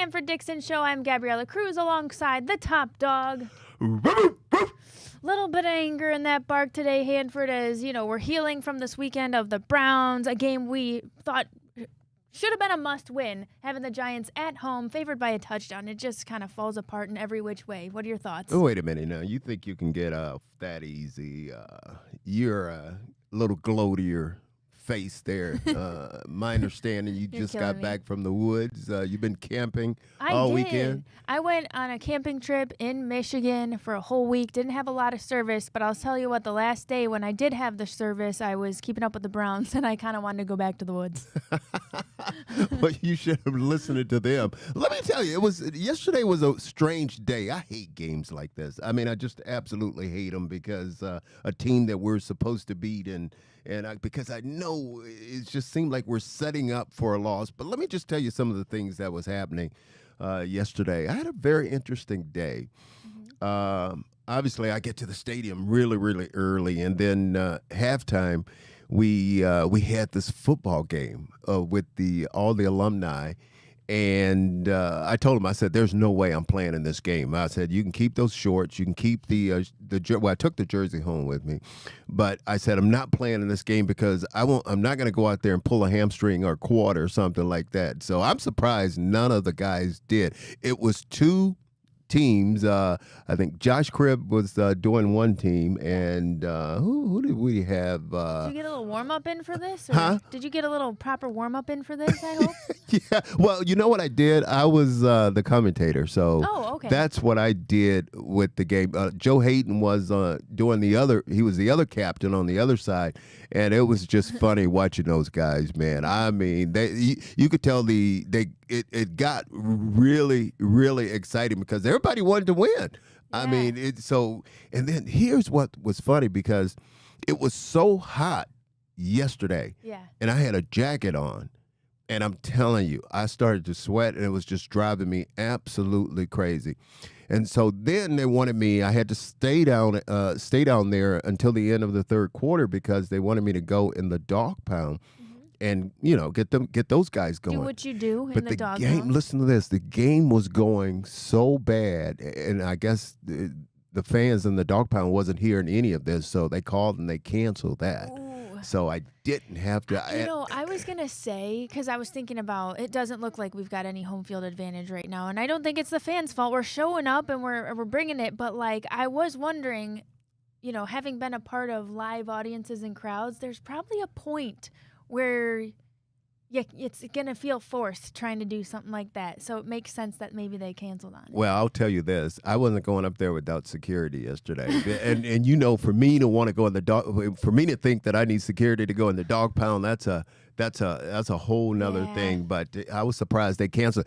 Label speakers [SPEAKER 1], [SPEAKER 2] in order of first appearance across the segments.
[SPEAKER 1] Hanford Dixon Show. I'm Gabriella Kreuz alongside the top dog. Little bit of anger in that bark today, Hanford, as, we're healing from this weekend of the Browns, a game we thought should have been a must-win, having the Giants at home, favored by a touchdown. It just kind of falls apart in every which way. What are your thoughts?
[SPEAKER 2] Oh, wait a minute now. You think you can get off that easy? You're a little glow to your face there. My understanding, you just got back from the woods. You've been camping all weekend.
[SPEAKER 1] I went on a camping trip in Michigan for a whole week. Didn't have a lot of service, but I'll tell you what, the last day when I did have the service, I was keeping up with the Browns, and I kind of wanted to go back to the woods.
[SPEAKER 2] Well, you should have listened to them. Let me tell you, yesterday was a strange day. I hate games like this. I mean, I just absolutely hate them because a team that we're supposed to beat because I know it just seemed like we're setting up for a loss. But let me just tell you some of the things that was happening yesterday. I had a very interesting day. Mm-hmm. Obviously, I get to the stadium really, really early, and then halftime, we had this football game with all the alumni. And I told him, I said, there's no way I'm playing in this game. I said, you can keep those shorts. You can keep I took the jersey home with me. But I said, I'm not playing in this game because I'm not going to go out there and pull a hamstring or quad or something like that. So I'm surprised none of the guys did. It was two teams. I think Josh Cribb was doing one team, and who did we have?
[SPEAKER 1] Did you get a little warm-up in for this? Or
[SPEAKER 2] huh?
[SPEAKER 1] Did you get a little proper warm-up in for this, I hope?
[SPEAKER 2] Yeah. Well, you know what I did? I was the commentator, so
[SPEAKER 1] okay.
[SPEAKER 2] That's what I did with the game. Joe Hayden was doing the other. He was the other captain on the other side, and it was just funny watching those guys, man. I mean, you could tell it got really, really exciting because everybody wanted to win. Yeah. I mean, and then here's what was funny because it was so hot yesterday.
[SPEAKER 1] Yeah.
[SPEAKER 2] And I had a jacket on. And I'm telling you, I started to sweat, and it was just driving me absolutely crazy. And so then they wanted me. I had to stay down there until the end of the third quarter because they wanted me to go in the dog pound, and get those guys going.
[SPEAKER 1] Do what you do
[SPEAKER 2] in
[SPEAKER 1] the dog
[SPEAKER 2] game.
[SPEAKER 1] pound.
[SPEAKER 2] Listen to this: the game was going so bad, and I guess the fans in the dog pound wasn't hearing any of this, so they called and they canceled that.
[SPEAKER 1] Ooh.
[SPEAKER 2] So I didn't have to.
[SPEAKER 1] I was going to say, because I was thinking about, it doesn't look like we've got any home field advantage right now. And I don't think it's the fans' fault. We're showing up and we're bringing it. But, I was wondering, having been a part of live audiences and crowds, there's probably a point where it's going to feel forced trying to do something like that. So it makes sense that maybe they canceled on it.
[SPEAKER 2] Well, I'll tell you this. I wasn't going up there without security yesterday. and for me to want to go in the dog, for me to think that I need security to go in the dog pound, that's a whole nother thing. But I was surprised they canceled.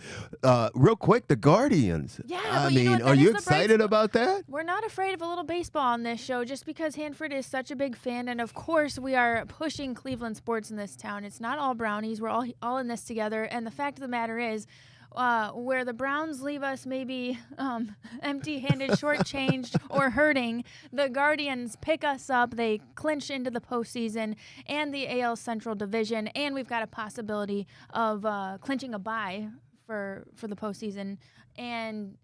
[SPEAKER 2] Real quick, the Guardians.
[SPEAKER 1] Yeah,
[SPEAKER 2] I mean, are you excited about that?
[SPEAKER 1] We're not afraid of a little baseball on this show just because Hanford is such a big fan. And, of course, we are pushing Cleveland sports in this town. It's not all Brownies. We're all in this together. And the fact of the matter is, where the Browns leave us maybe empty-handed, shortchanged, or hurting, the Guardians pick us up. They clinch into the postseason and the AL Central Division, and we've got a possibility of clinching a bye for the postseason. And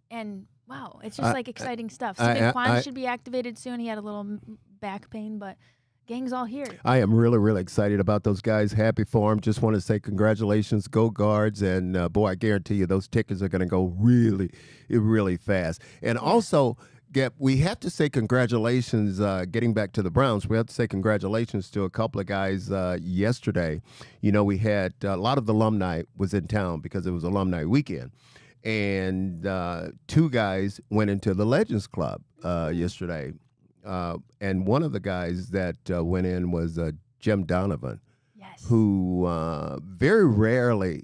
[SPEAKER 1] wow, it's just exciting stuff. Saquon should be activated soon. He had a little back pain, but gang's all here.
[SPEAKER 2] I am really, really excited about those guys. Happy for them. Just want to say congratulations. Go Guards. And, boy, I guarantee you those tickets are going to go really, really fast. And also, Gep, we have to say congratulations, getting back to the Browns, we have to say congratulations to a couple of guys yesterday. We had a lot of the alumni was in town because it was alumni weekend. And two guys went into the Legends Club yesterday. And one of the guys that went in was Jim Donovan,
[SPEAKER 1] yes,
[SPEAKER 2] who very rarely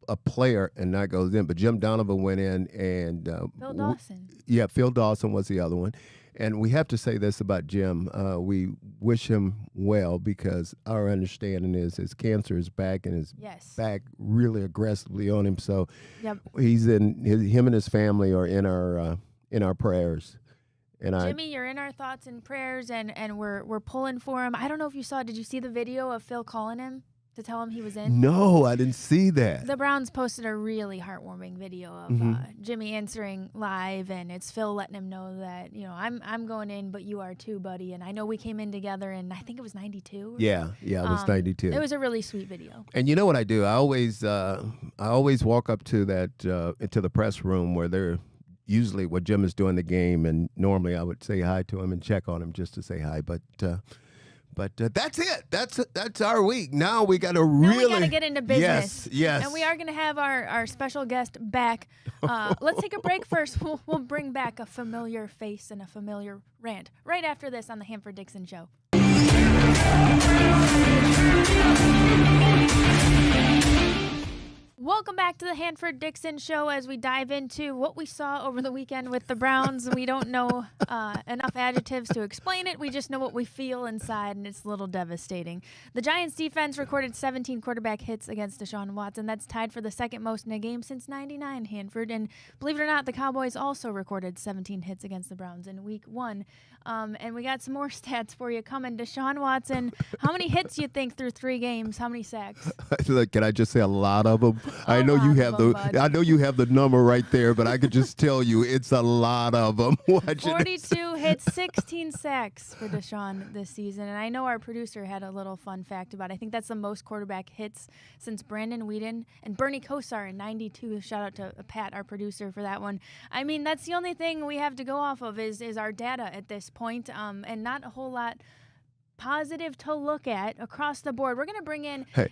[SPEAKER 2] a player and that goes in, but Jim Donovan went in and
[SPEAKER 1] Phil Dawson.
[SPEAKER 2] Phil Dawson was the other one. And we have to say this about Jim. We wish him well because our understanding is his cancer is back and is back really aggressively on him. So he's him and his family are in our prayers. And
[SPEAKER 1] Jimmy, you're in our thoughts and prayers, and we're pulling for him. I don't know if you did you see the video of Phil calling him to tell him he was in?
[SPEAKER 2] No, I didn't see that.
[SPEAKER 1] The Browns posted a really heartwarming video of Jimmy answering live, and it's Phil letting him know that, I'm going in, but you are too, buddy. And I know we came in together, and I think it was 92.
[SPEAKER 2] Yeah, it was 92.
[SPEAKER 1] It was a really sweet video.
[SPEAKER 2] And you know what I do? I always walk up to that into the press room where they're usually what Jim is doing the game, and normally I would say hi to him and check on him just to say hi. But that's it. That's our week. Now we got to really.
[SPEAKER 1] We got to get into business.
[SPEAKER 2] Yes.
[SPEAKER 1] And we are going to have our special guest back. Let's take a break first. We'll bring back a familiar face and a familiar rant right after this on the Hanford Dixon Show. Welcome back to the Hanford Dixon Show as we dive into what we saw over the weekend with the Browns. We don't know enough adjectives to explain it. We just know what we feel inside, and it's a little devastating. The Giants' defense recorded 17 quarterback hits against Deshaun Watson. That's tied for the second most in a game since '99, Hanford. And believe it or not, the Cowboys also recorded 17 hits against the Browns in Week 1. And we got some more stats for you coming. Deshaun Watson, how many hits do you think through 3 games? How many sacks?
[SPEAKER 2] Look, can I just say a lot of them? I know you have the number right there, but I could just tell you it's a lot of them.
[SPEAKER 1] 42 hits, 16 sacks for Deshaun this season. And I know our producer had a little fun fact about it. I think that's the most quarterback hits since Brandon Weeden and Bernie Kosar in '92. Shout out to Pat, our producer, for that one. I mean, that's the only thing we have to go off of is our data at this point, and not a whole lot positive to look at across the board. We're going to bring in...
[SPEAKER 2] Hey.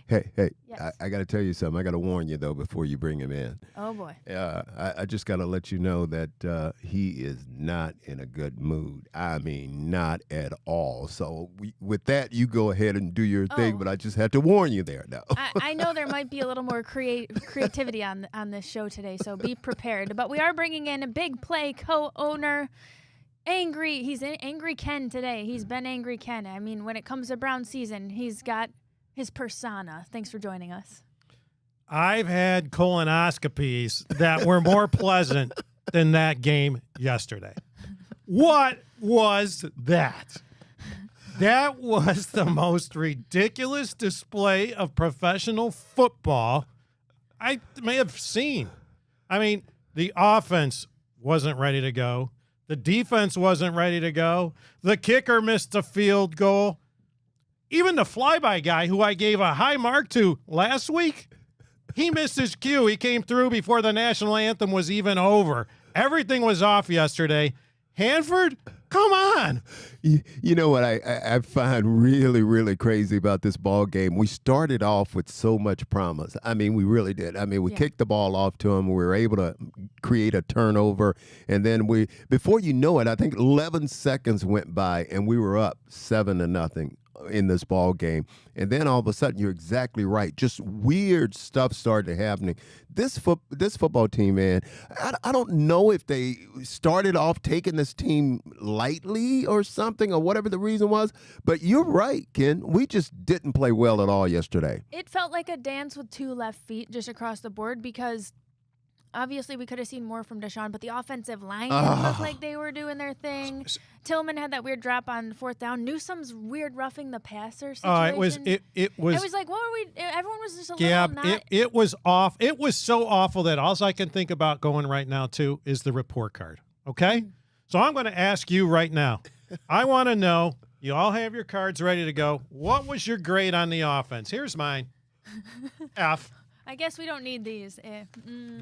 [SPEAKER 1] Yes.
[SPEAKER 2] I got to tell you something. I got to warn you, though, before you bring him in.
[SPEAKER 1] Oh, boy.
[SPEAKER 2] I just got to let you know that he is not in a good mood. I mean, not at all. So with that, you go ahead and do your thing, but I just had to warn you there now.
[SPEAKER 1] I know there might be a little more creativity on this show today, so be prepared. But we are bringing in a big play co-owner... He's Angry Ken today. He's been Angry Ken. I mean, when it comes to Brown season, he's got his persona. Thanks for joining us.
[SPEAKER 3] I've had colonoscopies that were more pleasant than that game yesterday. What was that? That was the most ridiculous display of professional football I may have seen. I mean, the offense wasn't ready to go. The defense wasn't ready to go. The kicker missed a field goal. Even the flyby guy, who I gave a high mark to last week, he missed his cue. He came through before the national anthem was even over. Everything was off yesterday. Hanford, come on.
[SPEAKER 2] You know what I find really, really crazy about this ball game? We started off with so much promise. I mean, we really did. I mean, we kicked the ball off to them. We were able to create a turnover. And then before you know it, I think 11 seconds went by and we were up 7-0 in this ball game. And then all of a sudden, you're exactly right. Just weird stuff started happening. This football team, man, I don't know if they started off taking this team lightly or something or whatever the reason was. But you're right, Ken. We just didn't play well at all yesterday.
[SPEAKER 1] It felt like a dance with 2 left feet just across the board because obviously we could have seen more from Deshaun, but the offensive line didn't look like they were doing their thing. Tillman had that weird drop on 4th down. Newsome's weird roughing the passer situation.
[SPEAKER 3] It was
[SPEAKER 1] like, what were we? Everyone was just a little not.
[SPEAKER 3] It was off. It was so awful that all I can think about going right now too is the report card. Okay, so I'm going to ask you right now. I want to know. You all have your cards ready to go. What was your grade on the offense? Here's mine. F.
[SPEAKER 1] I guess we don't need these.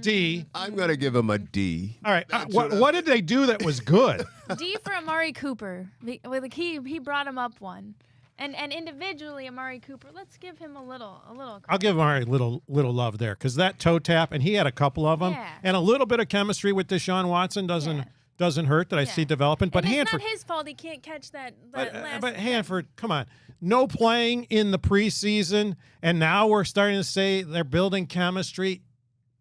[SPEAKER 3] D.
[SPEAKER 2] I'm going to give him a D.
[SPEAKER 3] All right. What did they do that was good?
[SPEAKER 1] D for Amari Cooper. He brought him up one. And individually, Amari Cooper, let's give him a little credit.
[SPEAKER 3] I'll give Amari a little love there because that toe tap, and he had a couple of them.
[SPEAKER 1] Yeah.
[SPEAKER 3] And a little bit of chemistry with Deshaun Watson doesn't hurt that I see developing. But
[SPEAKER 1] and it's
[SPEAKER 3] Hanford,
[SPEAKER 1] not his fault he can't catch that last.
[SPEAKER 3] But Hanford, come on. No playing in the preseason, and now we're starting to say they're building chemistry.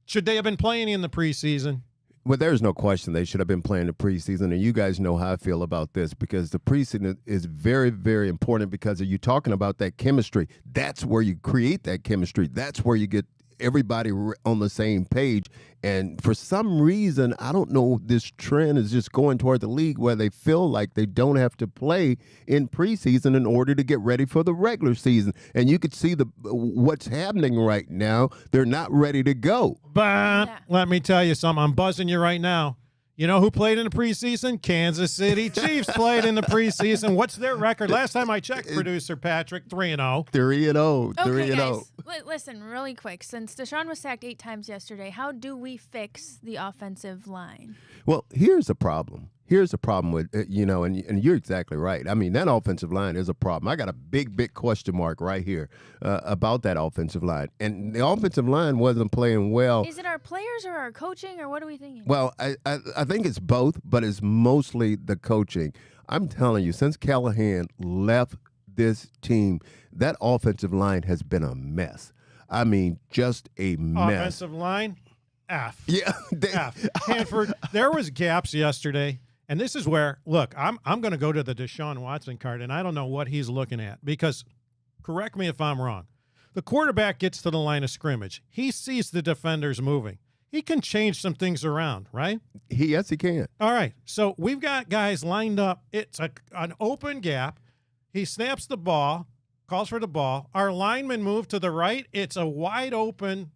[SPEAKER 3] Should they have been playing in the preseason?
[SPEAKER 2] Well, there's no question they should have been playing the preseason, and you guys know how I feel about this because the preseason is very, very important because you're talking about that chemistry. That's where you create that chemistry. That's where you get everybody on the same page. And for some reason, I don't know, this trend is just going toward the league where they feel like they don't have to play in preseason in order to get ready for the regular season. And you could see what's happening right now. They're not ready to go.
[SPEAKER 3] But
[SPEAKER 1] Yeah.
[SPEAKER 3] let me tell you something. I'm buzzing you right now. You know who played in the preseason? Kansas City Chiefs played in the preseason. What's their record? Last time I checked, producer Patrick, 3-0.
[SPEAKER 2] 3-0.
[SPEAKER 1] Okay,
[SPEAKER 2] 3-0.
[SPEAKER 1] guys, listen really quick. Since Deshaun was sacked 8 times yesterday, how do we fix the offensive line?
[SPEAKER 2] Well, here's a problem. Here's a problem with, and you're exactly right. I mean, that offensive line is a problem. I got a big question mark right here about that offensive line. And the offensive line wasn't playing well.
[SPEAKER 1] Is it our players or our coaching, or what are we thinking?
[SPEAKER 2] Well, I think it's both, but it's mostly the coaching. I'm telling you, since Callahan left this team, that offensive line has been a mess. I mean, just a mess.
[SPEAKER 3] Offensive line, F.
[SPEAKER 2] Yeah.
[SPEAKER 3] F. Hanford, there was gaps yesterday. And this is where, look, I'm going to go to the Deshaun Watson card, and I don't know what he's looking at because, correct me if I'm wrong, the quarterback gets to the line of scrimmage. He sees the defenders moving. He can change some things around, right?
[SPEAKER 2] Yes, he can.
[SPEAKER 3] All right. So we've got guys lined up. It's an open gap. He snaps the ball, calls for the ball. Our linemen move to the right. It's a wide open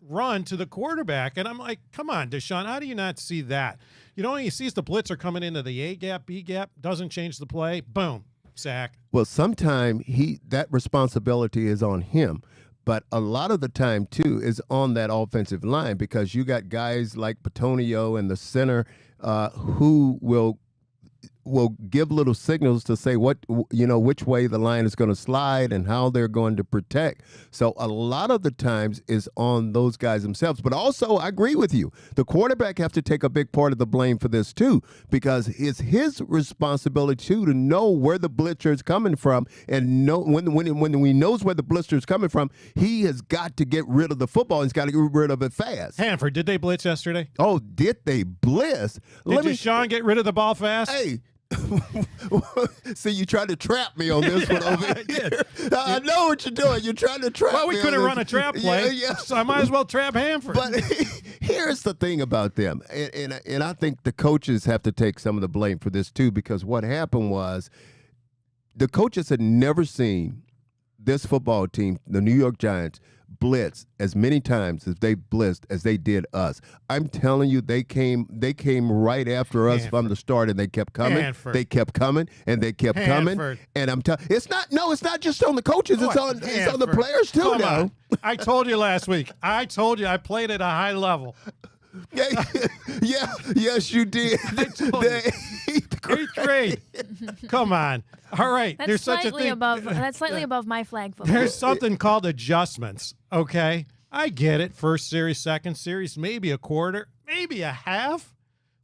[SPEAKER 3] run to the quarterback. And I'm like, come on, Deshaun, how do you not see that? You know, he sees the blitzer coming into the A gap, B gap, doesn't change the play. Boom, sack.
[SPEAKER 2] Well, sometime that responsibility is on him. But a lot of the time, too, is on that offensive line because you got guys like Petonio and the center who will give little signals to say which way the line is going to slide and how they're going to protect. So a lot of the times is on those guys themselves. But also, I agree with you. The quarterback have to take a big part of the blame for this too, because it's his responsibility too to know where the blitzer is coming from and know when he knows where the blitzer is coming from, he has got to get rid of the football. He's got to get rid of it fast.
[SPEAKER 3] Hanford, did they blitz yesterday?
[SPEAKER 2] Oh, did they blitz?
[SPEAKER 3] Did Deshaun get rid of the ball fast?
[SPEAKER 2] Hey. See, you tried to trap me on this one over here. I know what you're doing. You're trying to trap me.
[SPEAKER 3] Well, we couldn't run a trap play, so I might as well trap Hanford.
[SPEAKER 2] But here's the thing about them, and I think the coaches have to take some of the blame for this too, because what happened was the coaches had never seen this football team, the New York Giants, blitz as many times as they blitzed as they did us. I'm telling you, they came right after us from the start, and they kept coming.
[SPEAKER 3] Hanford.
[SPEAKER 2] They kept coming, and they kept coming. And I'm telling, it's not just on the coaches. It's on the players too.
[SPEAKER 3] Come
[SPEAKER 2] now.
[SPEAKER 3] on. I told you last week. I told you I played at a high level.
[SPEAKER 2] Yes, you did.
[SPEAKER 3] I told you. Eighth grade. Come on. All right.
[SPEAKER 1] That's
[SPEAKER 3] There's such a
[SPEAKER 1] slightly
[SPEAKER 3] thing.
[SPEAKER 1] above above my flag football.
[SPEAKER 3] There's something called adjustments. Okay, I get it. First series, second series, maybe a quarter, maybe a half.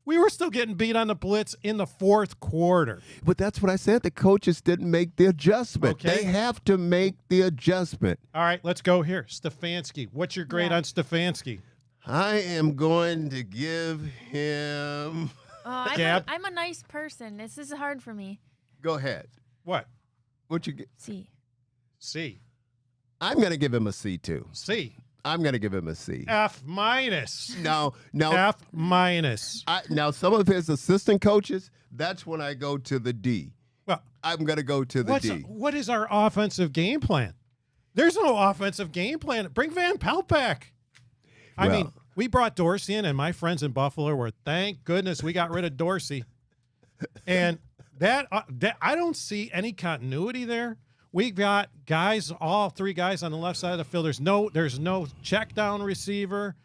[SPEAKER 3] We were still getting beat on the blitz in the fourth quarter.
[SPEAKER 2] But that's what I said. The coaches didn't make the adjustment.
[SPEAKER 3] Okay.
[SPEAKER 2] They have to make the adjustment.
[SPEAKER 3] All right, let's go here. Stefanski. What's your grade on Stefanski?
[SPEAKER 2] I am going to give him.
[SPEAKER 1] I'm a nice person. This is hard for me.
[SPEAKER 2] Go ahead.
[SPEAKER 3] What?
[SPEAKER 2] What you get?
[SPEAKER 3] C.
[SPEAKER 2] I'm going to give him a C too.
[SPEAKER 3] C.
[SPEAKER 2] I'm going to give him a C.
[SPEAKER 3] F minus.
[SPEAKER 2] No.
[SPEAKER 3] F minus.
[SPEAKER 2] Now, some of his assistant coaches, that's when I go to the D.
[SPEAKER 3] Well,
[SPEAKER 2] I'm going to go to the D.
[SPEAKER 3] What is our offensive game plan? There's no offensive game plan. Bring Van Pelt back. I mean, we brought Dorsey in, and my friends in Buffalo were, thank goodness we got rid of Dorsey. And that I don't see any continuity there. We've got guys, all three guys on the left side of the field. There's no check down receiver.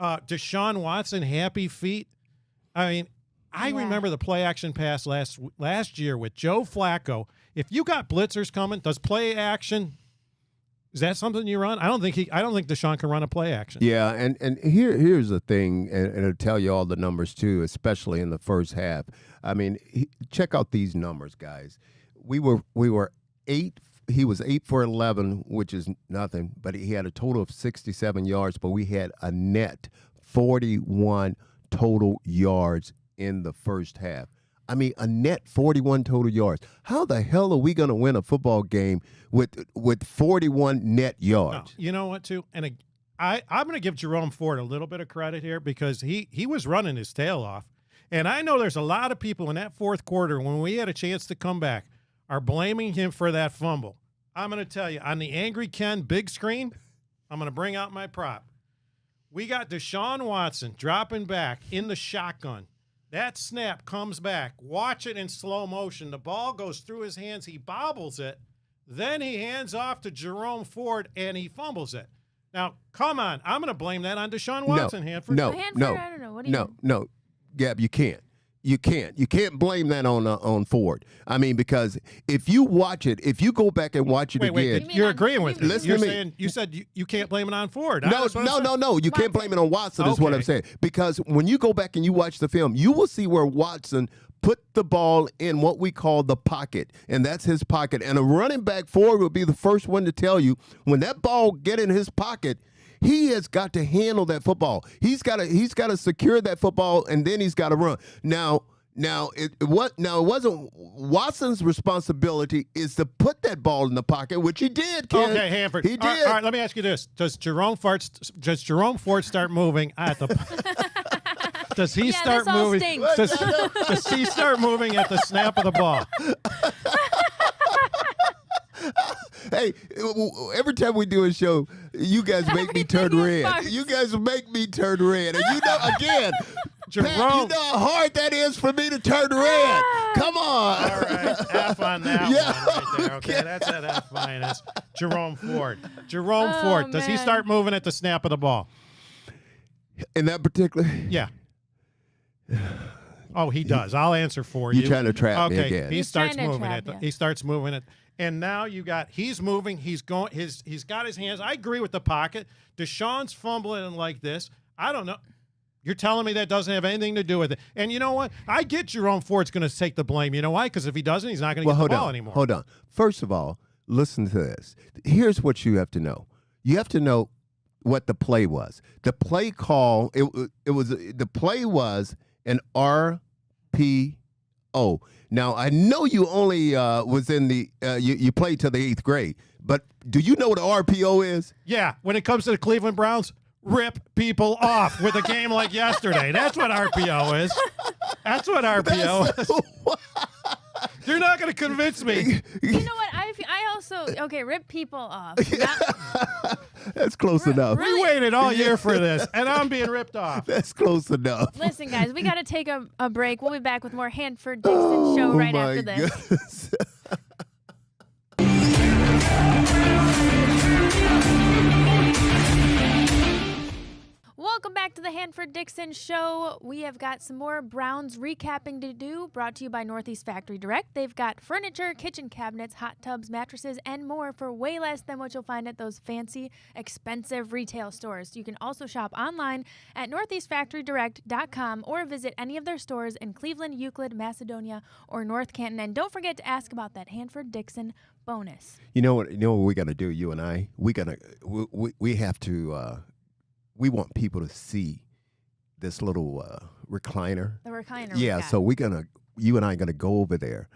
[SPEAKER 3] Deshaun Watson, happy feet. I mean, I remember the play action pass last year with Joe Flacco. If you got blitzers coming, does play action? Is that something you run? I don't think Deshaun can run a play action.
[SPEAKER 2] Yeah, and here's the thing, and it'll tell you all the numbers too, especially in the first half. I mean, check out these numbers, guys. We were 8. He was 8 for 11, which is nothing, but he had a total of 67 yards. But we had a net 41 total yards in the first half. I mean, a net 41 total yards. How the hell are we going to win a football game with 41 net yards?
[SPEAKER 3] No, you know what, too? And I'm going to give Jerome Ford a little bit of credit here because he was running his tail off. And I know there's a lot of people in that fourth quarter when we had a chance to come back are blaming him for that fumble. I'm going to tell you, on the Angry Ken big screen, I'm going to bring out my prop. We got Deshaun Watson dropping back in the shotgun. That snap comes back. Watch it in slow motion. The ball goes through his hands. He bobbles it. Then he hands off to Jerome Ford, and he fumbles it. Now, come on. I'm going to blame that on Deshaun Watson, Hanford.
[SPEAKER 2] No,
[SPEAKER 1] Hanford,
[SPEAKER 2] no.
[SPEAKER 1] I don't know. What do you
[SPEAKER 2] No, Gab, you can't. You can't blame that on Ford. I mean, because if you watch it, if you go back and watch it again.
[SPEAKER 3] You're agreeing with me.
[SPEAKER 2] Listen
[SPEAKER 3] You're
[SPEAKER 2] to me.
[SPEAKER 3] saying, you said you can't blame it on Ford.
[SPEAKER 2] No. You can't blame it on Watson is what I'm saying. Because when you go back and you watch the film, you will see where Watson put the ball in what we call the pocket, and that's his pocket. And a running back forward will be the first one to tell you when that ball get in his pocket, he has got to handle that football. He's got to secure that football, and then he's got to run. Now it wasn't Watson's responsibility is to put that ball in the pocket, which he did. Ken.
[SPEAKER 3] Okay, Hanford.
[SPEAKER 2] He did.
[SPEAKER 3] All right, let me ask you this: Does Jerome Ford start moving at the? Does he start moving? Does he start moving at the snap of the ball?
[SPEAKER 2] Hey, every time we do a show, you guys make me turn red. You guys make me turn red. And you know, again,
[SPEAKER 3] Jerome,
[SPEAKER 2] Pat, you know how hard that is for me to turn red. Come on.
[SPEAKER 3] All right, F on that one right there. Okay,
[SPEAKER 2] okay.
[SPEAKER 3] that's an F minus. Jerome Ford. Ford. Does he start moving at the snap of the ball?
[SPEAKER 2] In that particular.
[SPEAKER 3] Yeah. Oh, he does. I'll answer for you.
[SPEAKER 2] You're trying to trap me
[SPEAKER 3] Okay,
[SPEAKER 2] again.
[SPEAKER 3] he starts
[SPEAKER 1] trying to
[SPEAKER 3] moving
[SPEAKER 1] trap
[SPEAKER 3] it.
[SPEAKER 1] you.
[SPEAKER 3] He starts moving it. And now he's moving. He's going. He's got his hands. I agree with the pocket. Deshaun's fumbling like this. I don't know. You're telling me that doesn't have anything to do with it. And you know what? I get Jerome Ford's going to take the blame. You know why? Because if he doesn't, he's not going to get the ball anymore.
[SPEAKER 2] Hold on. First of all, listen to this. Here's what you have to know. You have to know what the play was. The play call. The play was an RPO. Now, I know you only was in the you played till the 8th grade, but do you know what an RPO is?
[SPEAKER 3] Yeah, when it comes to the Cleveland Browns, rip people off with a game like yesterday. That's what RPO is. That's what RPO is. You're not going to convince me.
[SPEAKER 1] You know what? I also rip people off.
[SPEAKER 2] That's close enough.
[SPEAKER 3] We waited all year for this, and I'm being ripped off.
[SPEAKER 2] That's close enough.
[SPEAKER 1] Listen, guys, we got to take a break. We'll be back with more Hanford Dixon show right after this.
[SPEAKER 2] Goodness.
[SPEAKER 1] Welcome back to the Hanford Dixon Show. We have got some more Browns recapping to do, brought to you by Northeast Factory Direct. They've got furniture, kitchen cabinets, hot tubs, mattresses, and more for way less than what you'll find at those fancy, expensive retail stores. You can also shop online at northeastfactorydirect.com or visit any of their stores in Cleveland, Euclid, Macedonia, or North Canton. And don't forget to ask about that Hanford Dixon bonus.
[SPEAKER 2] You know what we got to do, you and I? We have to we want people to see this little recliner.
[SPEAKER 1] The recliner.
[SPEAKER 2] Yeah, so you and I are gonna go over there,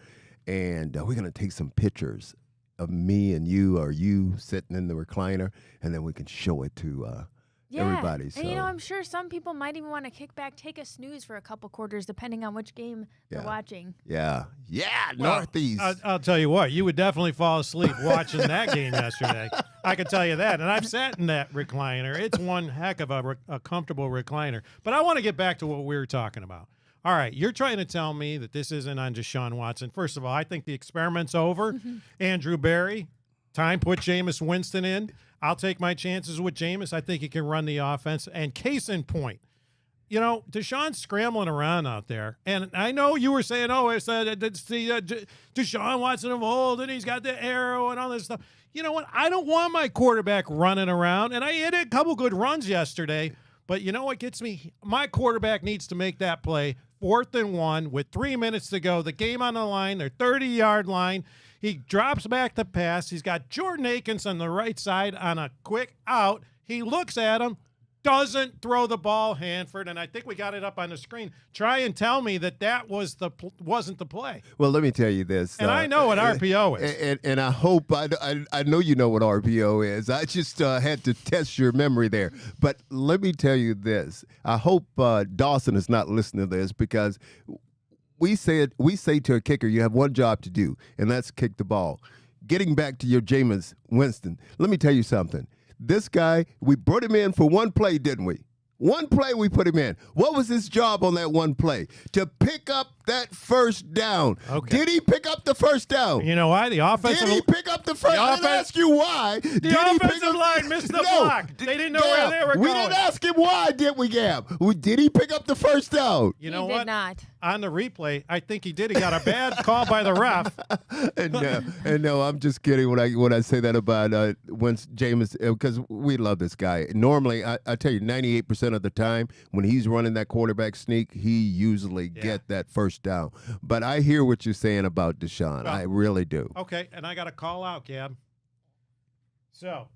[SPEAKER 2] and we're gonna take some pictures of me and you, or you sitting in the recliner, and then we can show it to everybody. So.
[SPEAKER 1] And I'm sure some people might even want to kick back, take a snooze for a couple quarters, depending on which game they're watching.
[SPEAKER 2] Yeah,
[SPEAKER 3] Well,
[SPEAKER 2] Northeast.
[SPEAKER 3] I'll tell you what, you would definitely fall asleep watching that game yesterday. I can tell you that. And I've sat in that recliner. It's one heck of a comfortable recliner. But I want to get back to what we were talking about. All right, you're trying to tell me that this isn't on Deshaun Watson. First of all, I think the experiment's over. Andrew Berry, time put Jameis Winston in. I'll take my chances with Jameis. I think he can run the offense. And case in point, Deshaun's scrambling around out there. And I know you were saying, it's the Deshaun Watson of old, and he's got the arrow and all this stuff. You know what? I don't want my quarterback running around. And I had a couple good runs yesterday. But you know what gets me? My quarterback needs to make that play, 4th and 1, with 3 minutes to go. The game on the line, their 30-yard line. He drops back the pass. He's got Jordan Akins on the right side on a quick out. He looks at him, doesn't throw the ball, Hanford, and I think we got it up on the screen. Try and tell me that wasn't the play.
[SPEAKER 2] Well, let me tell you this.
[SPEAKER 3] And I know what RPO is.
[SPEAKER 2] And I hope, I know you know what RPO is. I just had to test your memory there. But let me tell you this. I hope Dawson is not listening to this, because we say to a kicker, you have one job to do, and that's kick the ball. Getting back to your Jameis Winston, let me tell you something. This guy, we brought him in for one play, didn't we? One play we put him in. What was his job on that one play? To pick up that first down.
[SPEAKER 3] Okay.
[SPEAKER 2] Did he pick up the first down?
[SPEAKER 3] You know why? The offensive
[SPEAKER 2] Did he pick up the first? I didn't ask you why.
[SPEAKER 3] The offensive line missed the block. They didn't know where they were going.
[SPEAKER 2] We didn't ask him why, did we, Gab? Did he pick up the first down?
[SPEAKER 3] You know
[SPEAKER 1] he
[SPEAKER 3] what?
[SPEAKER 1] Did not.
[SPEAKER 3] On the replay, I think he did. He got a bad call by the ref.
[SPEAKER 2] and no, I'm just kidding when I say that about when Jameis, because we love this guy. Normally, I tell you, 98% of the time when he's running that quarterback sneak, he usually get that first down. But I hear what you're saying about Deshaun. I really do.
[SPEAKER 3] Okay, and I got to call out, Gab. So,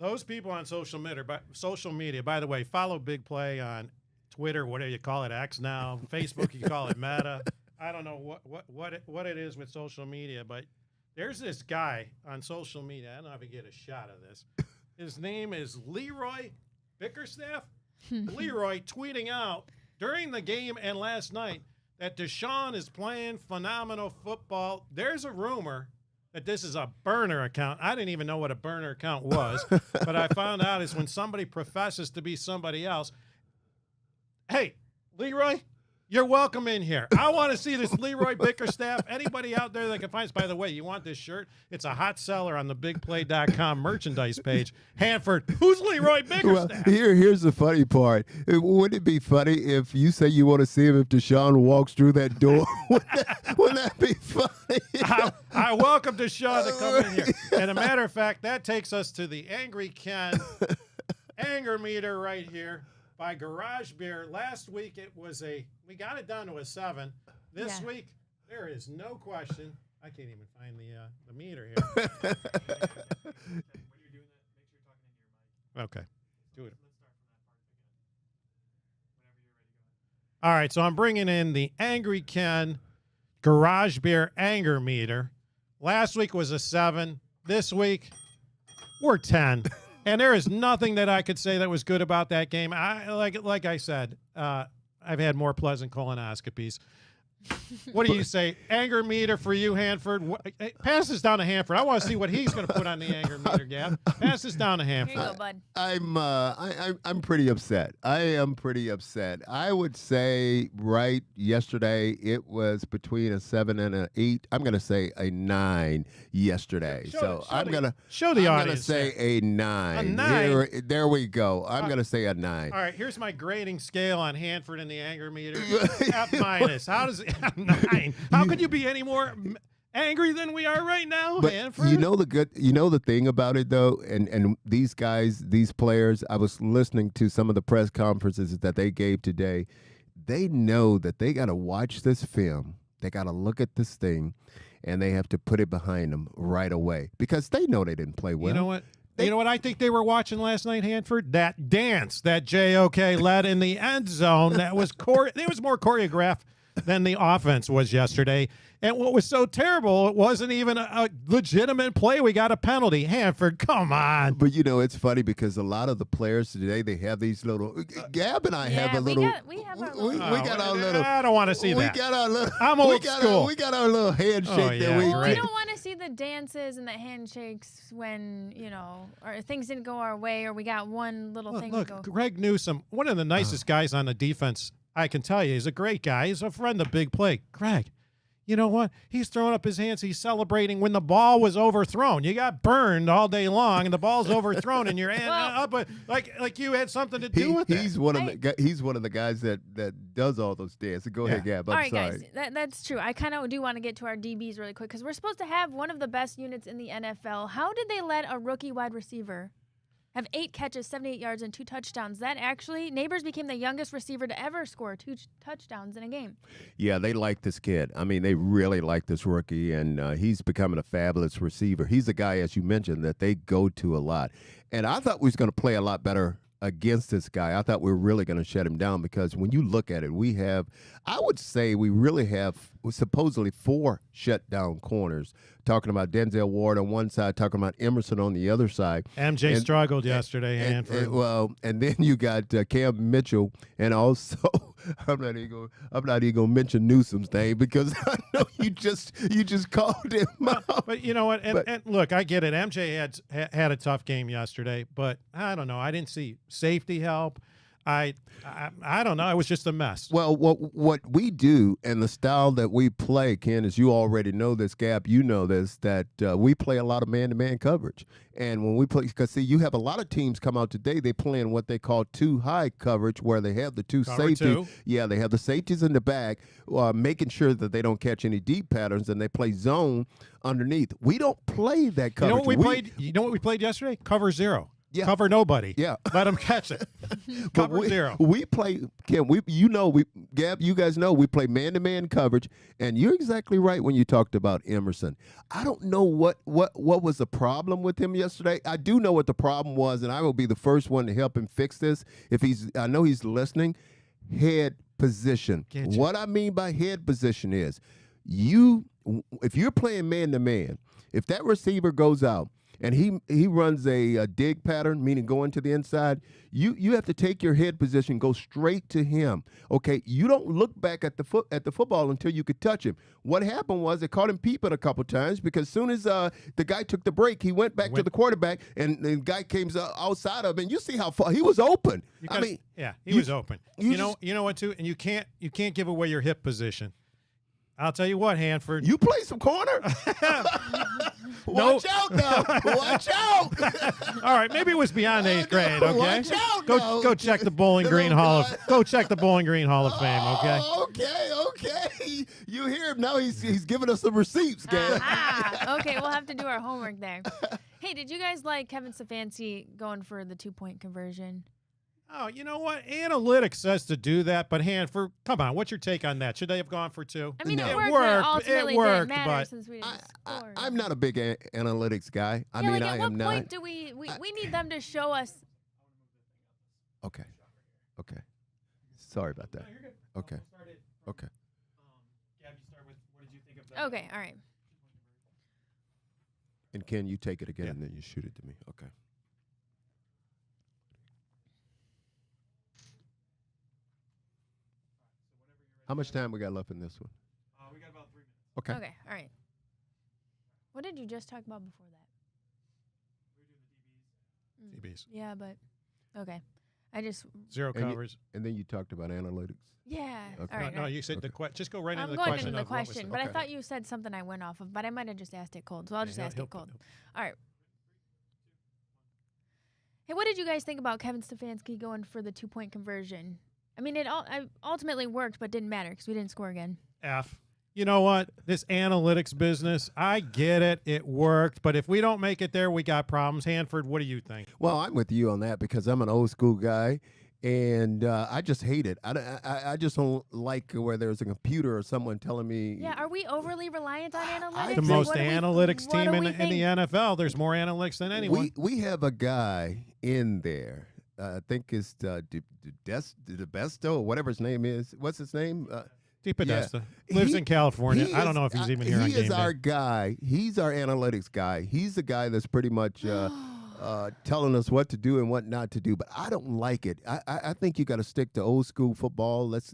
[SPEAKER 3] those people on social media, by the way, follow Big Play on Twitter, whatever you call it, X now, Facebook, you call it Meta. I don't know what it is with social media, but there's this guy on social media. I don't know if I get a shot of this. His name is Leroy Bickerstaff. Leroy tweeting out during the game and last night that Deshaun is playing phenomenal football. There's a rumor that this is a burner account. I didn't even know what a burner account was, but I found out is when somebody professes to be somebody else. Hey, Leroy, you're welcome in here. I want to see this Leroy Bickerstaff. Anybody out there that can find us, by the way, you want this shirt? It's a hot seller on the bigplay.com merchandise page. Hanford, who's Leroy Bickerstaff?
[SPEAKER 2] Well, here's the funny part. Wouldn't it be funny if you say you want to see him if Deshaun walks through that door? Wouldn't that be funny?
[SPEAKER 3] I welcome Deshaun to come in here. And a matter of fact, that takes us to the Angry Ken anger meter right here. By Garage Beer. Last week we got it down to a 7. This week there is no question. I can't even find the meter here. When you're doing that, make sure you're talking into your mic. Okay, do it. Let's start from that part again. Whenever you're ready, go ahead. All right, so I'm bringing in the Angry Ken Garage Beer anger meter. Last week was a 7. This week we're 10. And there is nothing that I could say that was good about that game. Like I said, I've had more pleasant colonoscopies. What do you say? Anger meter for you, Hanford. Pass this down to Hanford. I want to see what he's going to put on the anger meter, Gab. Pass this down to Hanford.
[SPEAKER 1] Here you go, bud.
[SPEAKER 2] I'm pretty upset. I am pretty upset. I would say yesterday it was between a 7 and an 8. I'm going to say a 9 yesterday. I'm going to say a 9.
[SPEAKER 3] A 9?
[SPEAKER 2] There we go. I'm going to say a 9.
[SPEAKER 3] All right, here's my grading scale on Hanford and the anger meter. F minus. How does it? 9. How could you be any more angry than we are right now, Hanford?
[SPEAKER 2] You know the thing about it though, and these guys, these players, I was listening to some of the press conferences that they gave today. They know that they got to watch this film. They got to look at this thing, and they have to put it behind them right away because they know they didn't play well.
[SPEAKER 3] You know what? You know what I think they were watching last night, Hanford? That dance that JOK led in the end zone. That was it was more choreographed than the offense was yesterday. And what was so terrible, it wasn't even a legitimate play. We got a penalty. Hanford, come on.
[SPEAKER 2] But, it's funny because a lot of the players today, they have these little – Gab and I have a little –
[SPEAKER 1] we have our little –
[SPEAKER 2] we got our little –
[SPEAKER 3] I don't want to see that.
[SPEAKER 2] We got our little –
[SPEAKER 3] I'm old school.
[SPEAKER 2] We got our little handshake that we –
[SPEAKER 1] Well, we don't want to see the dances and the handshakes when, or things didn't go our way or we got one little thing to go.
[SPEAKER 3] Greg Newsome, one of the nicest guys on the defense, I can tell you. He's a great guy. He's a friend of Big Play. Greg, you know what? He's throwing up his hands. He's celebrating when the ball was overthrown. You got burned all day long, and the ball's overthrown, and you're up. Like you had something to do with it.
[SPEAKER 2] He's one of the guys that does all those dances. Go ahead, Gab. I'm sorry.
[SPEAKER 1] Guys, that's true. I kind of do want to get to our DBs really quick because we're supposed to have one of the best units in the NFL. How did they let a rookie wide receiver have 8 catches, 78 yards, and 2 touchdowns? Neighbors became the youngest receiver to ever score 2 touchdowns in a game.
[SPEAKER 2] Yeah, they like this kid. I mean, they really like this rookie, and he's becoming a fabulous receiver. He's a guy, as you mentioned, that they go to a lot. And I thought we was going to play a lot better against this guy. I thought we were really going to shut him down because when you look at it, I would say we really have supposedly 4 shutdown corners. Talking about Denzel Ward on one side, talking about Emerson on the other side.
[SPEAKER 3] MJ struggled yesterday, Hanford.
[SPEAKER 2] And then you got Cam Mitchell, and also I'm not even gonna mention Newsom's name because I know you just called him out.
[SPEAKER 3] But you know what? And look, I get it. MJ had a tough game yesterday, but I don't know. I didn't see safety help. I don't know. It was just a mess.
[SPEAKER 2] Well, what we do and the style that we play, Ken, is you already know this, Gab, you know this, that we play a lot of man-to-man coverage. And when we play, because, see, you have a lot of teams come out today, they play in what they call 2-high coverage, where they have the two
[SPEAKER 3] Cover
[SPEAKER 2] safeties.
[SPEAKER 3] two.
[SPEAKER 2] Yeah, they have the safeties in the back, making sure that they don't catch any deep patterns, and they play zone underneath. We don't play that coverage.
[SPEAKER 3] You know what we played yesterday? Cover 0.
[SPEAKER 2] Yeah.
[SPEAKER 3] Cover nobody.
[SPEAKER 2] Yeah.
[SPEAKER 3] Let them catch it. Cover 0.
[SPEAKER 2] We play, Ken, Gab, you guys know we play man-to-man coverage, and you're exactly right when you talked about Emerson. I don't know what was the problem with him yesterday. I do know what the problem was, and I will be the first one to help him fix this. I know he's listening. Head position. What I mean by head position is if you're playing man-to-man, if that receiver goes out, and he runs a dig pattern, meaning going to the inside, you have to take your head position, go straight to him. Okay, you don't look back at the football until you could touch him. What happened was they caught him peeping a couple times because as soon as the guy took the break, he went back to the quarterback, and the guy came outside of him. And you see how far he was open.
[SPEAKER 3] He was open. You know what too, and you can't give away your hip position. I'll tell you what, Hanford.
[SPEAKER 2] You play some corner. Watch out now. Watch out.
[SPEAKER 3] All right, maybe it was beyond 8th grade, okay?
[SPEAKER 2] Watch out
[SPEAKER 3] Go check the Bowling Green Hall of Fame, okay?
[SPEAKER 2] Okay. You hear him now, he's giving us some receipts, Gab.
[SPEAKER 1] Okay, we'll have to do our homework there. Hey, did you guys like Kevin Stefanski going for the 2-point conversion?
[SPEAKER 3] Oh, you know what? Analytics says to do that, but Hanford, come on, what's your take on that? Should they have gone for 2?
[SPEAKER 1] I mean,
[SPEAKER 2] No.
[SPEAKER 1] it
[SPEAKER 3] It
[SPEAKER 1] worked.
[SPEAKER 3] worked.
[SPEAKER 1] Ultimately,
[SPEAKER 3] It worked,
[SPEAKER 1] didn't matter
[SPEAKER 3] but
[SPEAKER 1] since we didn't score.
[SPEAKER 2] I'm not a big analytics guy. I mean,
[SPEAKER 1] at
[SPEAKER 2] I
[SPEAKER 1] what
[SPEAKER 2] am
[SPEAKER 1] point
[SPEAKER 2] not.
[SPEAKER 1] do we need them to show us?
[SPEAKER 2] Okay. Sorry about that.
[SPEAKER 3] No, you're good.
[SPEAKER 2] Okay. Okay.
[SPEAKER 3] Gab, you start with what did you think of that?
[SPEAKER 1] Okay, all right.
[SPEAKER 2] And Ken, you take it again, and then you shoot it to me. Okay. How much time we got left in this one?
[SPEAKER 3] We got about 3 minutes.
[SPEAKER 2] Okay.
[SPEAKER 1] Okay, all right. What did you just talk about before that?
[SPEAKER 3] We were doing the DBs.
[SPEAKER 1] Yeah, but okay. I just
[SPEAKER 3] 0
[SPEAKER 2] And you-
[SPEAKER 3] covers.
[SPEAKER 2] And then you talked about analytics.
[SPEAKER 1] yeah.
[SPEAKER 2] Okay.
[SPEAKER 1] All right.
[SPEAKER 3] No, you said the question. Just go right
[SPEAKER 1] I'm
[SPEAKER 3] into the
[SPEAKER 1] going
[SPEAKER 3] question.
[SPEAKER 1] into the
[SPEAKER 3] of what was
[SPEAKER 1] question,
[SPEAKER 3] said.
[SPEAKER 1] but I
[SPEAKER 2] Okay.
[SPEAKER 1] thought you said something I went off of, but I might have just asked it cold, so I'll just ask it cold. All right. Hey, what did you guys think about Kevin Stefanski going for the 2-point conversion? I mean, it ultimately worked, but didn't matter because we didn't score again.
[SPEAKER 3] F. You know what? This analytics business, I get it. It worked. But if we don't make it there, we got problems. Hanford, what do you think?
[SPEAKER 2] Well, I'm with you on that because I'm an old school guy, and I just hate it. I just don't like where there's a computer or someone telling me.
[SPEAKER 1] Yeah, are we overly reliant on analytics?
[SPEAKER 3] The
[SPEAKER 1] Like,
[SPEAKER 3] most
[SPEAKER 1] what do we-
[SPEAKER 3] analytics
[SPEAKER 1] what do
[SPEAKER 3] team in
[SPEAKER 1] we
[SPEAKER 3] the
[SPEAKER 1] think?
[SPEAKER 3] NFL. There's more analytics than anyone.
[SPEAKER 2] We have a guy in there. I think it's Debacle or whatever his name is. What's his name?
[SPEAKER 3] DePodesta lives in California. I don't know if he's even here on
[SPEAKER 2] He
[SPEAKER 3] game
[SPEAKER 2] is
[SPEAKER 3] day.
[SPEAKER 2] our guy. He's our analytics guy. He's the guy that's pretty much telling us what to do and what not to do. But I don't like it. I think you got to stick to old school football. Let's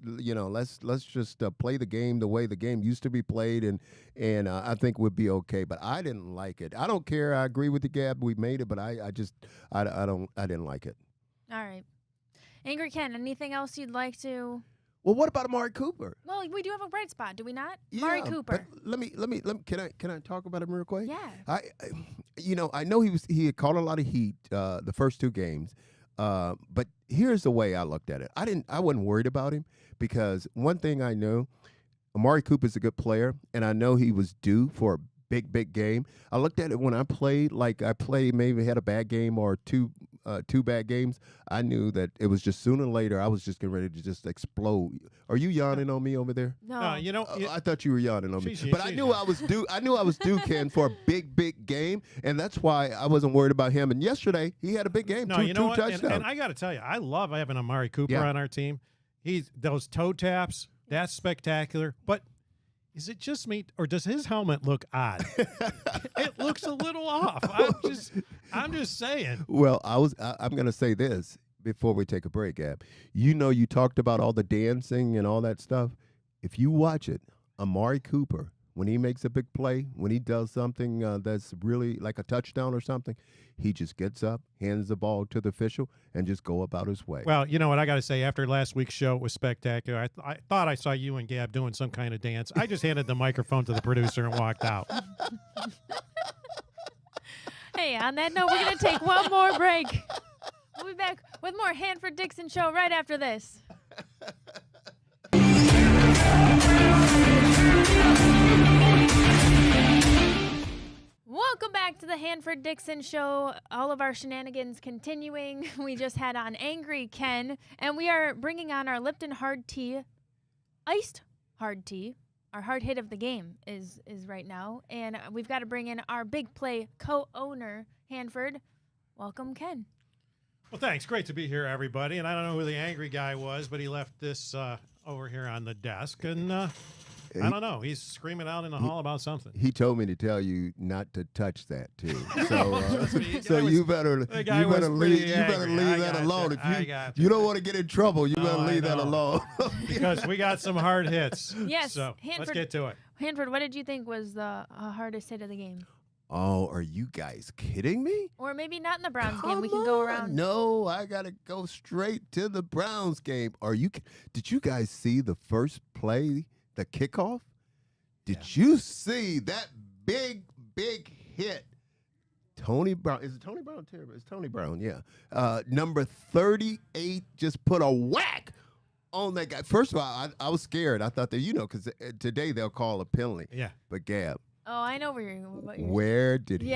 [SPEAKER 2] just play the game the way the game used to be played, and I think we'd be okay. But I didn't like it. I don't care. I agree with the Gab. We made it, but I didn't like it.
[SPEAKER 1] All right. Angry Ken, anything else you'd like to?
[SPEAKER 2] Well, what about Amari Cooper?
[SPEAKER 1] Well, we do have a bright spot, do we not?
[SPEAKER 2] Yeah,
[SPEAKER 1] Amari Cooper.
[SPEAKER 2] but let me. Can I talk about him real quick?
[SPEAKER 1] Yeah.
[SPEAKER 2] I know he had caught a lot of heat the first 2 games, but here's the way I looked at it. I wasn't worried about him because one thing I know, Amari Cooper's a good player, and I know he was due for a big game. I looked at it when I played, maybe had a bad game or 2 2 bad games, I knew that it was just sooner or later I was just getting ready to just explode. Are you yawning on me over there?
[SPEAKER 1] No.
[SPEAKER 3] You know,
[SPEAKER 2] I thought you were yawning on me, but I
[SPEAKER 3] she's
[SPEAKER 2] knew I was due. I knew I was due, Ken, for a big game, and that's why I wasn't worried about him. And yesterday he had a big game.
[SPEAKER 3] No,
[SPEAKER 2] two
[SPEAKER 3] you know what?
[SPEAKER 2] touchdowns.
[SPEAKER 3] And I got to tell you, I love having Amari Cooper on our team. He's those toe taps. That's spectacular. But is it just me, or does his helmet look odd? It looks a little off. I'm just saying.
[SPEAKER 2] Well, I'm going to say this before we take a break, Gab. You know, you talked about all the dancing and all that stuff. If you watch it, Amari Cooper, when he makes a big play, when he does something that's really like a touchdown or something, he just gets up, hands the ball to the official, and just go about his way.
[SPEAKER 3] Well, you know what I got to say, after last week's show, it was spectacular. I thought I saw you and Gab doing some kind of dance. I just handed the microphone to the producer and walked out.
[SPEAKER 1] Hey, on that note, we're going to take one more break. We'll be back with more Hanford Dixon Show right after this. Welcome back to the Hanford Dixon Show. All of our shenanigans continuing. We just had on Angry Ken, and we are bringing on our Lipton hard tea, iced hard tea. Our hard hit of the game is right now, and we've got to bring in our big play co-owner, Hanford. Welcome, Ken.
[SPEAKER 3] Well, thanks. Great to be here, everybody. And I don't know who the angry guy was, but he left this over here on the desk, and I don't know. He's screaming out in the hall about something.
[SPEAKER 2] He told me to tell you not to touch that too. So, you better leave that alone. If you don't want to get in trouble, you better leave that alone.
[SPEAKER 3] Because we got some hard hits.
[SPEAKER 1] Yes.
[SPEAKER 3] So let's get to it.
[SPEAKER 1] Hanford, what did you think was the hardest hit of the game?
[SPEAKER 2] Oh, are you guys kidding me?
[SPEAKER 1] Or maybe not in the Browns game. We can go around.
[SPEAKER 2] No, I gotta go straight to the Browns game. Did you guys see the first play? The kickoff? Did you see that big hit? Tony Brown. Is it Tony Brown? It's Tony Brown, yeah. Number 38 just put a whack on that guy. First of all, I was scared. I thought that, because today they'll call a penalty.
[SPEAKER 3] Yeah.
[SPEAKER 2] But Gab.
[SPEAKER 1] Oh, I know
[SPEAKER 2] where did he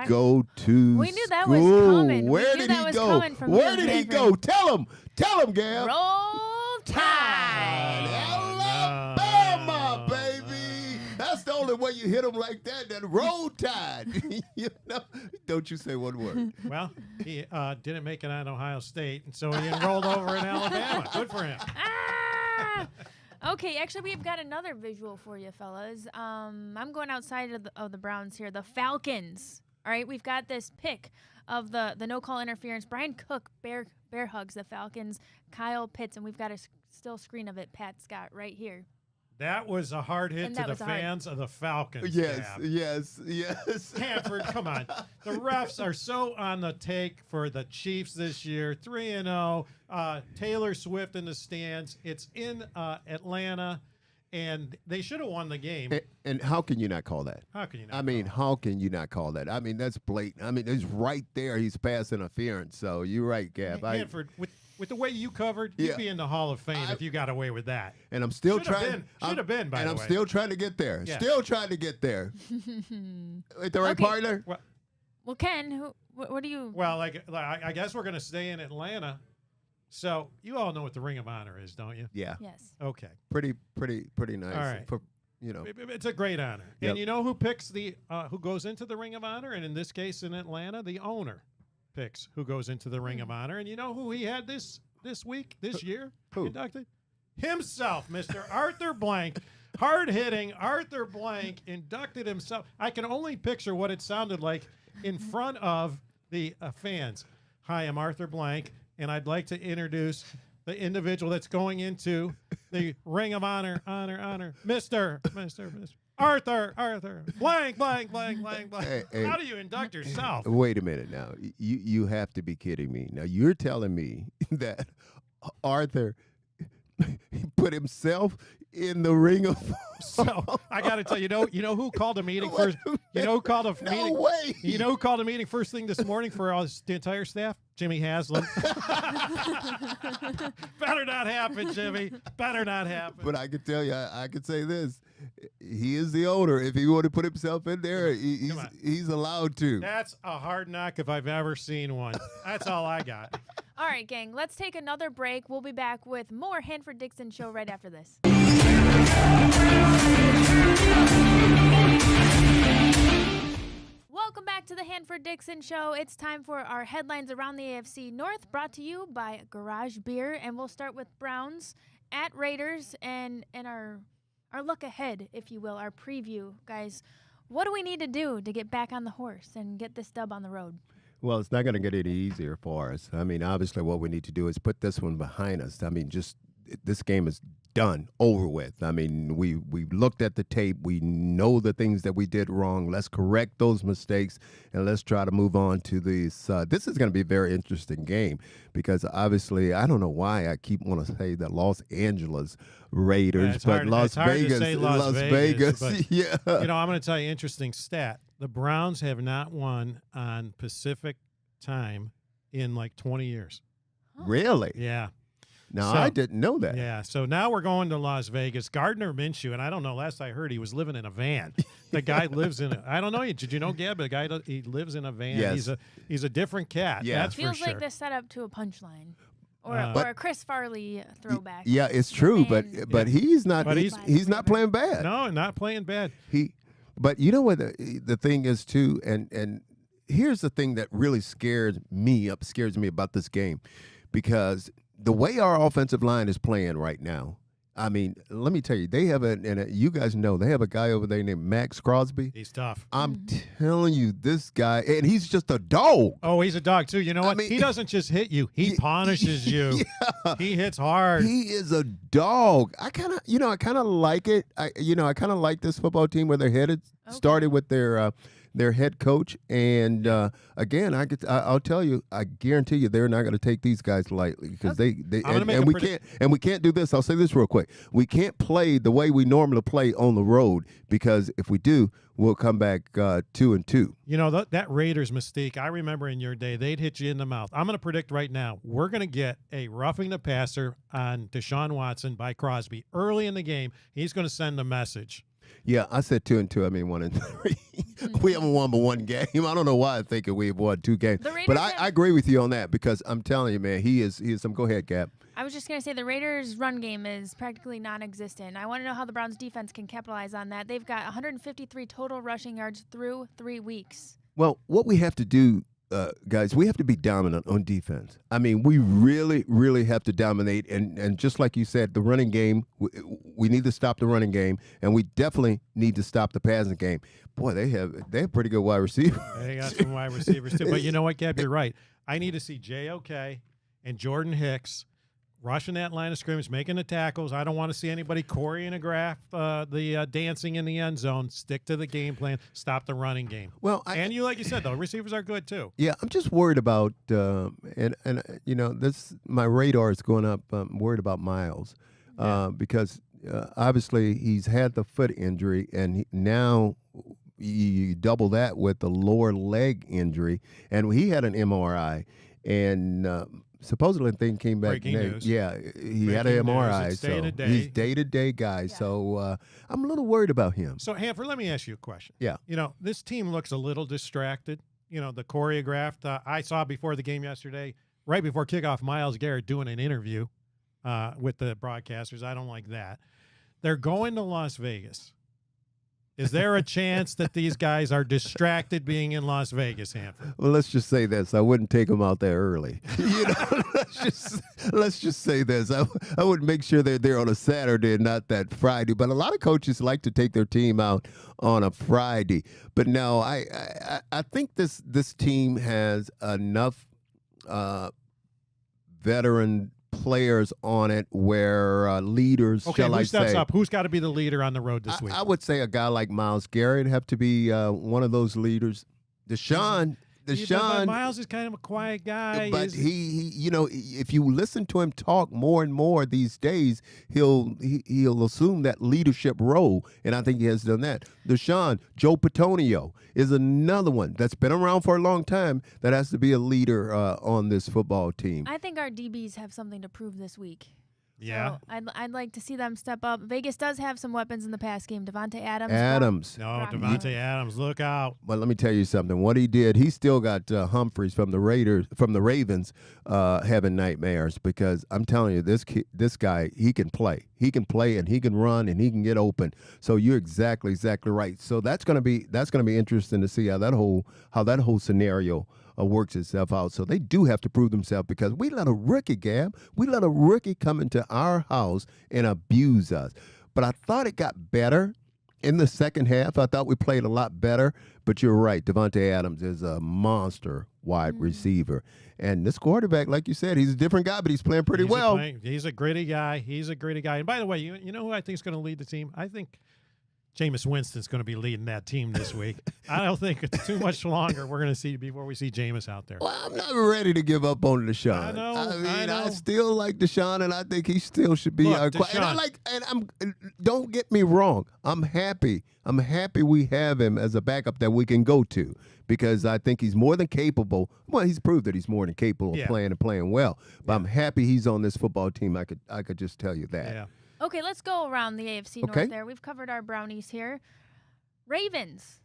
[SPEAKER 2] go to
[SPEAKER 1] We knew that
[SPEAKER 2] school?
[SPEAKER 1] was coming.
[SPEAKER 2] Where did he go? Where did he go? Tell him, Gab.
[SPEAKER 1] Roll Tide.
[SPEAKER 2] Alabama, baby. That's the only way you hit him like that Roll Tide. Don't you say one word.
[SPEAKER 3] Well, he didn't make it on Ohio State, and so he enrolled over in Alabama. Good for him.
[SPEAKER 1] Okay, actually, we've got another visual for you, fellas. I'm going outside of the Browns here. The Falcons. All right, we've got this pick of the no-call interference. Brian Cook bear hugs the Falcons. Kyle Pitts, and we've got a still screen of it. Pat Scott right here.
[SPEAKER 3] That was a hard hit to the fans of the Falcons.
[SPEAKER 2] Yes.
[SPEAKER 3] Hanford, come on. The refs are so on the take for the Chiefs this year. 3-0. Taylor Swift in the stands. It's in Atlanta, and they should have won the game.
[SPEAKER 2] And how can you not call that?
[SPEAKER 3] How can you not?
[SPEAKER 2] How can you not call that? That's blatant. It's right there. He's pass interference. So you're right, Gab.
[SPEAKER 3] Hanford, with the way you covered, you'd be in the Hall of Fame if you got away with that.
[SPEAKER 2] And I'm still trying.
[SPEAKER 3] Should have been, by the way.
[SPEAKER 2] And I'm still trying to get there.
[SPEAKER 3] Yeah.
[SPEAKER 2] Still trying to get there. With the right partner?
[SPEAKER 1] Well, Ken, what do you...
[SPEAKER 3] Well, I guess we're going to stay in Atlanta. So you all know what the Ring of Honor is, don't you?
[SPEAKER 2] Yeah.
[SPEAKER 1] Yes.
[SPEAKER 3] Okay.
[SPEAKER 2] Pretty nice.
[SPEAKER 3] All right. It's a great honor.
[SPEAKER 2] Yep.
[SPEAKER 3] And you know who picks who goes into the Ring of Honor? And in this case, in Atlanta, the owner picks who goes into the Ring of Honor. And you know who he had this year inducted? Himself, Mr. Arthur Blank. Hard-hitting Arthur Blank inducted himself. I can only picture what it sounded like in front of the fans. Hi, I'm Arthur Blank, and I'd like to introduce the individual that's going into the Ring of Honor, Mr. Arthur, blank.
[SPEAKER 2] Hey,
[SPEAKER 3] How do you induct yourself?
[SPEAKER 2] Wait a minute now. You have to be kidding me. Now, you're telling me that Arthur put himself in the Ring of Honor?
[SPEAKER 3] So I got to tell you, know who called a meeting first? You know who called a meeting?
[SPEAKER 2] No way.
[SPEAKER 3] You know who called a meeting first thing this morning for the entire staff? Jimmy Haslam. Better not happen, Jimmy. Better not happen.
[SPEAKER 2] But I could tell you, I could say this. he is the owner. If he want to put himself in there,
[SPEAKER 3] Come on.
[SPEAKER 2] he's allowed to.
[SPEAKER 3] That's a hard knock if I've ever seen one. That's all I got.
[SPEAKER 1] All right, gang, let's take another break. We'll be back with more Hanford Dixon Show right after this. Welcome back to the Hanford Dixon Show. It's time for our headlines around the AFC North, brought to you by Garage Beer. And we'll start with Browns at Raiders and our look ahead, if you will, our preview. Guys, what do we need to do to get back on the horse and get this dub on the road?
[SPEAKER 2] Well, it's not going to get any easier for us. I mean, obviously what we need to do is put this one behind us. I mean, just this game is done, over with. I mean, we looked at the tape. We know the things that we did wrong. Let's correct those mistakes, and let's try to move on to this. This is going to be a very interesting game because obviously, I don't know why I keep wanting to say the Los Angeles Raiders, but Las Vegas,
[SPEAKER 3] but,
[SPEAKER 2] yeah.
[SPEAKER 3] You know, I'm going to tell you an interesting stat. The Browns have not won on Pacific time in like 20 years.
[SPEAKER 2] Really?
[SPEAKER 3] Yeah.
[SPEAKER 2] No,
[SPEAKER 3] So-
[SPEAKER 2] I didn't know that.
[SPEAKER 3] Yeah, so now we're going to Las Vegas. Gardner Minshew, and I don't know, last I heard he was living in a van. The guy lives in I don't know, did you know, Gab? The guy, he lives in a van.
[SPEAKER 2] Yes.
[SPEAKER 3] He's a different cat,
[SPEAKER 2] Yeah.
[SPEAKER 3] that's for
[SPEAKER 1] Feels
[SPEAKER 3] sure.
[SPEAKER 1] like the setup to a punchline or,
[SPEAKER 3] But-
[SPEAKER 1] or a Chris Farley throwback.
[SPEAKER 2] Yeah, it's true,
[SPEAKER 1] And-
[SPEAKER 2] but he's not.
[SPEAKER 3] But
[SPEAKER 2] he's not playing bad.
[SPEAKER 3] No, not playing bad.
[SPEAKER 2] But you know what the thing is too, and here's the thing that really scares me about this game, because the way our offensive line is playing right now, I mean, let me tell you, they have you guys know, they have a guy over there named Max Crosby.
[SPEAKER 3] He's tough.
[SPEAKER 2] I'm telling you, this guy, and he's just a dog.
[SPEAKER 3] Oh, he's a dog, too. You know what?
[SPEAKER 2] mean-
[SPEAKER 3] He doesn't just hit you. He punishes you.
[SPEAKER 2] Yeah.
[SPEAKER 3] He hits hard.
[SPEAKER 2] He is a dog. I kind of like it. I kind of like this football team where they're headed. Started with their head coach, and again, I'll tell you, I guarantee you, they're not going to take these guys lightly because they we can't do this. I'll say this real quick: we can't play the way we normally play on the road, because if we do, we'll come back 2-2.
[SPEAKER 3] You know, that Raiders mistake, I remember in your day, they'd hit you in the mouth. I'm going to predict right now, we're going to get a roughing the passer on Deshaun Watson by Crosby. Early in the game, he's going to send a message.
[SPEAKER 2] Yeah, I said 2-2. I mean 1-3. We haven't won but one game. I don't know why I'm thinking we've won 2 games. But I agree with you on that, because I'm telling you, man, he is some. Go ahead, Gab.
[SPEAKER 1] I was just going to say the Raiders' run game is practically non-existent. I want to know how the Browns' defense can capitalize on that. They've got 153 total rushing yards through 3 weeks.
[SPEAKER 2] Well, what we have to do, guys, we have to be dominant on defense. I mean, we really, really have to dominate. And just like you said, the running game, we need to stop the running game, and we definitely need to stop the passing game. Boy, they have pretty good wide receivers.
[SPEAKER 3] They got some wide receivers, too. But you know what, Gab? You're right. I need to see J.O.K. and Jordan Hicks rushing that line of scrimmage, making the tackles. I don't want to see anybody choreograph the dancing in the end zone. Stick to the game plan. Stop the running game.
[SPEAKER 2] Well,
[SPEAKER 3] and like you said, though, receivers are good too.
[SPEAKER 2] Yeah, I'm just worried about and you know, this, my radar is going up. I'm worried about Miles because obviously he's had the foot injury, and now you double that with the lower leg injury, and he had an MRI, and supposedly thing came back.
[SPEAKER 3] Breaking news.
[SPEAKER 2] Yeah, he had an MRI.
[SPEAKER 3] It's day to day.
[SPEAKER 2] He's day-to-day guy.
[SPEAKER 1] Yeah.
[SPEAKER 2] So I'm a little worried about him.
[SPEAKER 3] So, Hanford, let me ask you a question.
[SPEAKER 2] Yeah.
[SPEAKER 3] You know, this team looks a little distracted. You know, the choreographed. I saw before the game yesterday, right before kickoff, Myles Garrett doing an interview with the broadcasters. I don't like that. They're going to Las Vegas. Is there a chance that these guys are distracted being in Las Vegas, Hanford?
[SPEAKER 2] Well, let's just say this: I wouldn't take them out there early. You know, let's just say this: I would make sure they're there on a Saturday and not that Friday. But a lot of coaches like to take their team out on a Friday. But no, I think this team has enough veteran players on it where leaders,
[SPEAKER 3] Okay,
[SPEAKER 2] shall
[SPEAKER 3] who
[SPEAKER 2] I
[SPEAKER 3] steps
[SPEAKER 2] say?
[SPEAKER 3] up? Who's got to be the leader on the road this week?
[SPEAKER 2] I would say a guy like Myles Garrett have to be one of those leaders. Deshaun,
[SPEAKER 3] but Myles is kind of a quiet guy.
[SPEAKER 2] but he, you know, if you listen to him talk more and more these days, he'll assume that leadership role, and I think he has done that. Deshaun, Joe Patonio is another one that's been around for a long time that has to be a leader on this football team.
[SPEAKER 1] I think our DBs have something to prove this week.
[SPEAKER 3] Yeah.
[SPEAKER 1] So I'd like to see them step up. Vegas does have some weapons in the pass game. Devontae Adams.
[SPEAKER 2] Adams.
[SPEAKER 3] No,
[SPEAKER 1] Rock-
[SPEAKER 3] Devontae Adams, look out.
[SPEAKER 2] But let me tell you something. What he did, he still got Humphreys from the Ravens having nightmares, because I'm telling you, this guy, he can play. He can play and he can run and he can get open. So you're exactly right. So that's gonna be interesting to see how that whole scenario works itself out. So they do have to prove themselves, because we let a rookie, come into our house and abuse us. But I thought it got better in the second half. I thought we played a lot better. But you're right, Devontae Adams is a monster wide receiver. And this quarterback, like you said, he's a different guy, but he's playing pretty well.
[SPEAKER 3] He's a gritty guy. And by the way, you know who I think is going to lead the team? I think Jameis Winston's going to be leading that team this week. I don't think it's too much longer we're going to see before we see Jameis out there.
[SPEAKER 2] Well, I'm not ready to give up on Deshaun.
[SPEAKER 3] I know.
[SPEAKER 2] I still like Deshaun, and I think he still should be. Don't get me wrong. I'm happy we have him as a backup that we can go to, because I think he's more than capable. Well, he's proved that he's more than capable of playing and playing well. But I'm happy he's on this football team. I could just tell you that.
[SPEAKER 3] Yeah.
[SPEAKER 1] Okay, let's go around the AFC North there. We've covered our Brownies here. Ravens.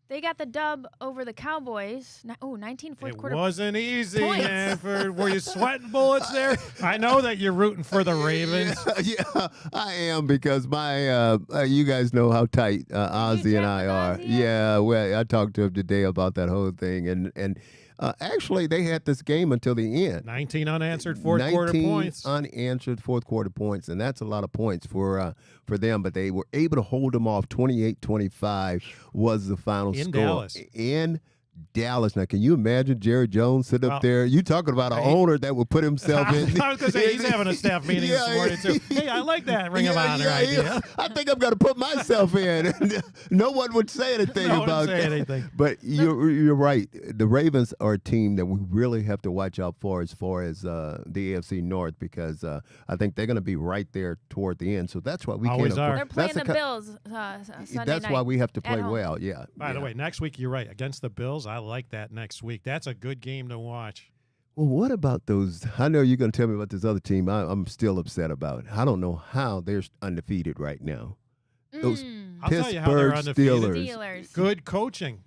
[SPEAKER 1] They got the dub over the Cowboys. 19 fourth quarter.
[SPEAKER 3] It wasn't easy,
[SPEAKER 1] points.
[SPEAKER 3] Hanford. Were you sweating bullets there? I know that you're rooting for the Ravens.
[SPEAKER 2] Yeah, I am, because my you guys know how tight Ozzy and I are.
[SPEAKER 1] Ozzy?
[SPEAKER 2] Yeah, well, I talked to him today about that whole thing, and actually they had this game until the end.
[SPEAKER 3] 19 unanswered fourth quarter points.
[SPEAKER 2] Unanswered fourth quarter points, and that's a lot of points for them. But they were able to hold them off. 28-25 was the final score.
[SPEAKER 3] Dallas.
[SPEAKER 2] In Dallas. Now, can you imagine Jerry Jones sitting up there? You talking about an owner that would put himself in.
[SPEAKER 3] I was going to say, he's having a staff meeting this morning, too. Hey, I like that Ring of Honor idea.
[SPEAKER 2] I think I'm going to put myself in. No one would say anything about that. But you're right. The Ravens are a team that we really have to watch out for as far as the AFC North, because I think they're going to be right there toward the end. So that's why we
[SPEAKER 3] Always
[SPEAKER 2] can't.
[SPEAKER 3] are.
[SPEAKER 1] They're playing the Bills Sunday
[SPEAKER 2] That's
[SPEAKER 1] night
[SPEAKER 2] why we have to play
[SPEAKER 1] at home.
[SPEAKER 2] well. Yeah.
[SPEAKER 3] By the way, next week, you're right. Against the Bills, I like that next week. That's a good game to watch.
[SPEAKER 2] Well, what about those? I know you're going to tell me about this other team I'm still upset about. I don't know how they're undefeated right now. Those
[SPEAKER 3] I'll tell you how they're
[SPEAKER 2] Pittsburgh
[SPEAKER 3] undefeated.
[SPEAKER 1] Steelers.
[SPEAKER 3] Good coaching.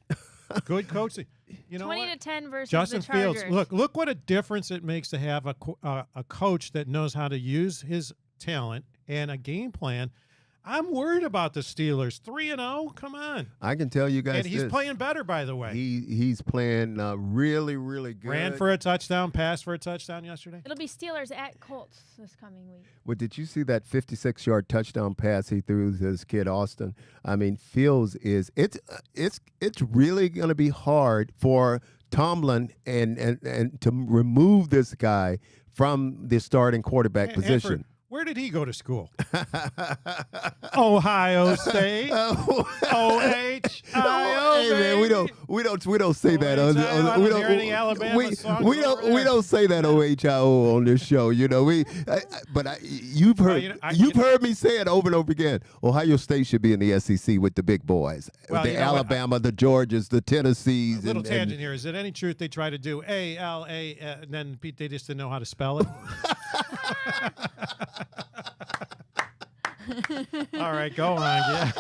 [SPEAKER 3] Good coaching. You know
[SPEAKER 1] 20-10 versus
[SPEAKER 3] Justin
[SPEAKER 1] the Chargers.
[SPEAKER 3] Fields. Look what a difference it makes to have a coach that knows how to use his talent and a game plan. I'm worried about the Steelers. 3-0. Come on.
[SPEAKER 2] I can tell you guys
[SPEAKER 3] And he's playing better, by the way.
[SPEAKER 2] He's playing really, really good.
[SPEAKER 3] Ran for a touchdown, passed for a touchdown yesterday.
[SPEAKER 1] It'll be Steelers at Colts this coming week.
[SPEAKER 2] Well, did you see that 56-yard touchdown pass he threw to his kid Austin? I mean, Fields is it's really going to be hard for Tomlin and to remove this guy from the starting quarterback position.
[SPEAKER 3] Hanford, where did he go to school? Ohio State. OHIO.
[SPEAKER 2] Hey man, we don't say that we don't say that OHIO on this show. You know you've heard me say it over and over again. Ohio State should be in the SEC with the big boys, the Alabama, the Georgias, the Tennessees.
[SPEAKER 3] A little tangent here. Is it any truth they try to do ALA and then they just didn't know how to spell it? All right, go on. Yeah.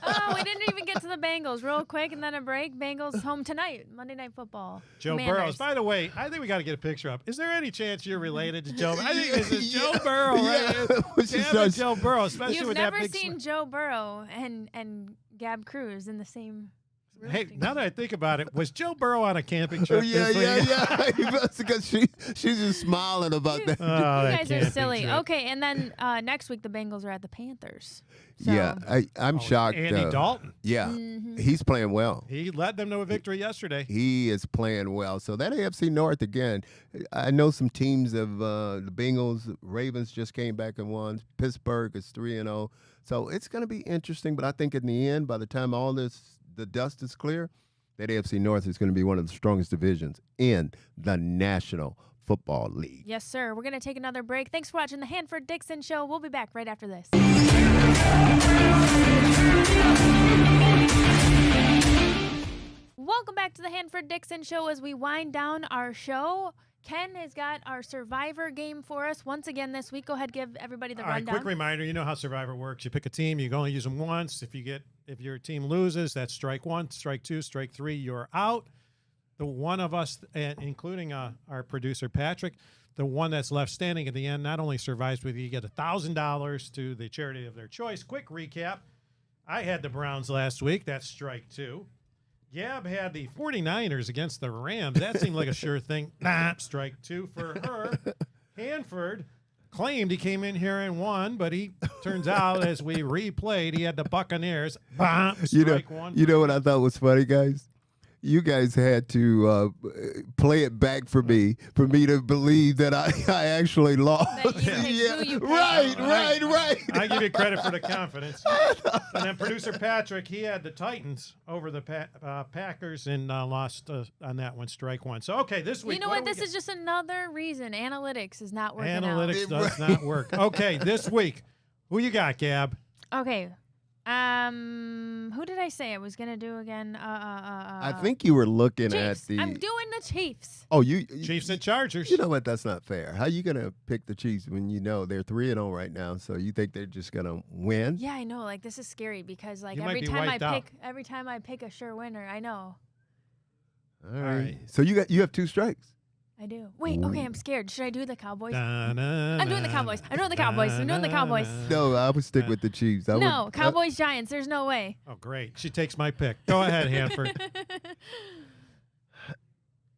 [SPEAKER 1] Oh, we didn't even get to the Bengals. Real quick, and then a break. Bengals home tonight, Monday Night Football.
[SPEAKER 3] Joe Burrows. By the way, I think we got to get a picture up. Is there any chance you're related to Joe? I think this is Joe Burrow. Right? Joe Burrow, especially
[SPEAKER 1] You've
[SPEAKER 3] with
[SPEAKER 1] never
[SPEAKER 3] that big
[SPEAKER 1] seen Joe Burrow and Gab Kreuz in the same.
[SPEAKER 3] Hey, now that I think about it, was Joe Burrow on a camping trip?
[SPEAKER 2] Yeah. Because she's just smiling about that.
[SPEAKER 1] You guys are silly. Trip. Okay, and then next week the Bengals are at the Panthers. So.
[SPEAKER 2] Yeah, I'm shocked.
[SPEAKER 3] Andy Dalton.
[SPEAKER 2] Yeah, he's playing well.
[SPEAKER 3] He led them to a victory yesterday.
[SPEAKER 2] He is playing well. So that AFC North again, I know some teams of the Bengals, Ravens just came back and won. Pittsburgh is 3-0. So it's going to be interesting. But I think in the end, by the time the dust is clear, that AFC North is going to be one of the strongest divisions in the National Football League.
[SPEAKER 1] Yes, sir. We're going to take another break. Thanks for watching the Hanford Dixon Show. We'll be back right after this. Welcome back to the Hanford Dixon Show as we wind down our show. Ken has got our Survivor game for us once again this week. Go ahead, give everybody the
[SPEAKER 3] All right,
[SPEAKER 1] rundown.
[SPEAKER 3] quick reminder, you know how Survivor works. You pick a team, you can only use them once. If your team loses, that's strike 1, strike 2, strike 3, you're out. The one of us, including our producer Patrick, the one that's left standing at the end not only survives with you get $1,000 to the charity of their choice. Quick recap. I had the Browns last week. That's strike 2. Gab had the 49ers against the Rams. That seemed like a sure thing. Strike 2 for her. Hanford claimed he came in here and won, but he turns out as we replayed, he had the Buccaneers. Strike 1.
[SPEAKER 2] You know what I thought was funny, guys? You guys had to play it back for me to believe that I actually lost.
[SPEAKER 1] That you picked who you picked.
[SPEAKER 2] Right.
[SPEAKER 3] I give you credit for the confidence. And then producer Patrick, he had the Titans over the Packers and lost on that one, strike 1. So, okay, this week.
[SPEAKER 1] You know what? This is just another reason analytics is not working
[SPEAKER 3] Analytics does not work. Okay, this week, who you got, Gab?
[SPEAKER 1] Okay. Who did I say I was gonna do again?
[SPEAKER 2] I think you were looking
[SPEAKER 1] Chiefs.
[SPEAKER 2] at the.
[SPEAKER 1] I'm doing the Chiefs.
[SPEAKER 2] Oh, you
[SPEAKER 3] Chiefs and Chargers.
[SPEAKER 2] You know what? That's not fair. How you gonna pick the Chiefs when you know they're 3-0 right now? So you think they're just gonna win?
[SPEAKER 1] Yeah, I know. Like this is scary because like
[SPEAKER 3] You might
[SPEAKER 1] every
[SPEAKER 3] be
[SPEAKER 1] time
[SPEAKER 3] wiped
[SPEAKER 1] every time I pick a sure winner, I know.
[SPEAKER 2] All
[SPEAKER 3] right.
[SPEAKER 2] right. So you have 2 strikes.
[SPEAKER 1] I do. Wait, okay, I'm scared. Should I do the Cowboys?
[SPEAKER 3] I'm
[SPEAKER 1] I'm doing the Cowboys. I'm doing the Cowboys. I'm doing the Cowboys.
[SPEAKER 2] No, I would stick with the Chiefs.
[SPEAKER 1] No, Cowboys Giants. There's no way.
[SPEAKER 3] Oh, great. She takes my pick. Go ahead, Hanford.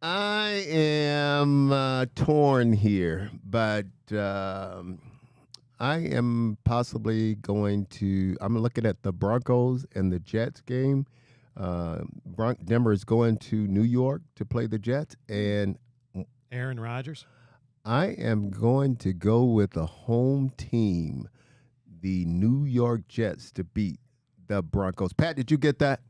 [SPEAKER 2] I am torn here, but I am possibly going to. I'm looking at the Broncos and the Jets game. Denver is going to New York to play the Jets, and
[SPEAKER 3] Aaron Rodgers.
[SPEAKER 2] I am going to go with the home team, the New York Jets, to beat the Broncos. Pat, did you get that?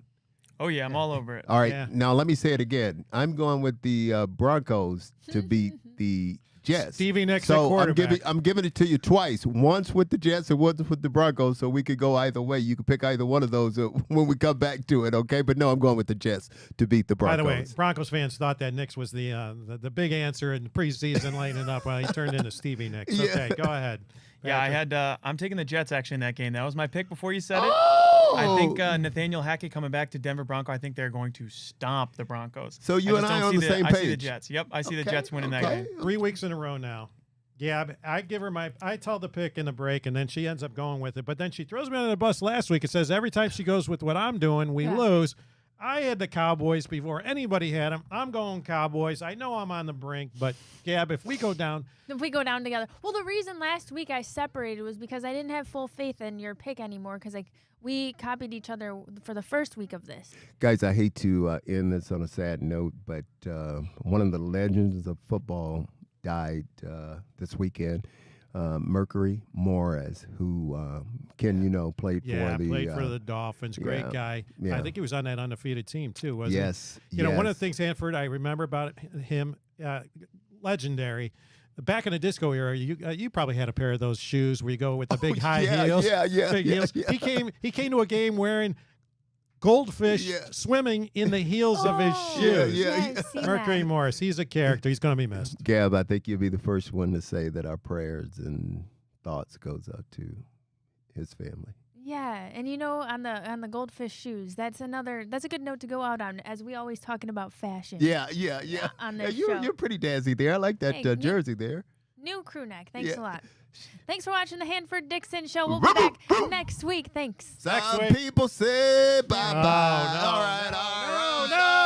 [SPEAKER 4] Oh, yeah, I'm all over it.
[SPEAKER 2] All right,
[SPEAKER 3] Yeah.
[SPEAKER 2] now let me say it again. I'm going with the Broncos to beat the Jets.
[SPEAKER 3] Stevie Nicks at
[SPEAKER 2] So
[SPEAKER 3] quarterback.
[SPEAKER 2] I'm giving it to you twice. Once with the Jets and once with the Broncos, so we could go either way. You can pick either one of those when we come back to it, okay? But no, I'm going with the Jets to beat the
[SPEAKER 3] By
[SPEAKER 2] Broncos.
[SPEAKER 3] the way, Broncos fans thought that Nicks was the big answer in preseason, lighting it up. Well, he turned into Stevie Nicks.
[SPEAKER 2] Yeah.
[SPEAKER 3] Okay, go ahead.
[SPEAKER 4] Yeah, I
[SPEAKER 3] Patrick.
[SPEAKER 4] had. I'm taking the Jets actually in that game. That was my pick before you said it.
[SPEAKER 2] Oh!
[SPEAKER 4] I think Nathaniel Hackett coming back to Denver Bronco. I think they're going to stomp the Broncos.
[SPEAKER 2] So you and
[SPEAKER 4] just
[SPEAKER 2] I
[SPEAKER 4] don't
[SPEAKER 2] on
[SPEAKER 4] see
[SPEAKER 2] the same
[SPEAKER 4] I see the
[SPEAKER 2] page.
[SPEAKER 4] Jets. Yep, I see the
[SPEAKER 2] Okay,
[SPEAKER 4] Jets winning that
[SPEAKER 2] okay.
[SPEAKER 4] game.
[SPEAKER 3] 3 weeks in a row now. Gab, I give her I tell the pick in the break, and then she ends up going with it. But then she throws me under the bus last week. It says every time she goes with what I'm doing, we
[SPEAKER 1] Yeah.
[SPEAKER 3] lose. I had the Cowboys before anybody had them. I'm going Cowboys. I know I'm on the brink, but Gab, if we go down,
[SPEAKER 1] together. Well, the reason last week I separated was because I didn't have full faith in your pick anymore because we copied each other for the first week of this.
[SPEAKER 2] Guys, I hate to end this on a sad note, but one of the legends of football died this weekend. Mercury Morris, who played
[SPEAKER 3] played for the Dolphins. Great
[SPEAKER 2] yeah,
[SPEAKER 3] guy.
[SPEAKER 2] yeah.
[SPEAKER 3] I think he was on that undefeated team too, wasn't he?
[SPEAKER 2] Yes.
[SPEAKER 3] You know, one of the things, Hanford, I remember about him, legendary. Back in the disco era, you probably had a pair of those shoes where you go with the big high heels. Big heels.
[SPEAKER 2] Yeah.
[SPEAKER 3] He came to a game wearing goldfish
[SPEAKER 2] Yeah.
[SPEAKER 3] swimming in the heels of his shoes.
[SPEAKER 2] Yeah.
[SPEAKER 1] I've seen
[SPEAKER 3] Mercury
[SPEAKER 1] that.
[SPEAKER 3] Morris, he's a character. He's going to be missed.
[SPEAKER 2] Gab, I think you'll be the first one to say that our prayers and thoughts goes out to his family.
[SPEAKER 1] Yeah, and on the goldfish shoes, that's a good note to go out on, as we always talking about fashion.
[SPEAKER 2] Yeah.
[SPEAKER 1] On
[SPEAKER 2] Hey,
[SPEAKER 1] this show.
[SPEAKER 2] you're pretty dazzy there. I like that
[SPEAKER 1] Hey,
[SPEAKER 2] jersey there.
[SPEAKER 1] New crew neck. Thanks
[SPEAKER 2] Yeah.
[SPEAKER 1] a lot. Thanks for watching the Hanford Dixon Show. We'll be back next week. Thanks.
[SPEAKER 3] Next
[SPEAKER 2] Some
[SPEAKER 3] week.
[SPEAKER 2] people say bye-bye.
[SPEAKER 3] No.
[SPEAKER 2] All right.
[SPEAKER 3] No.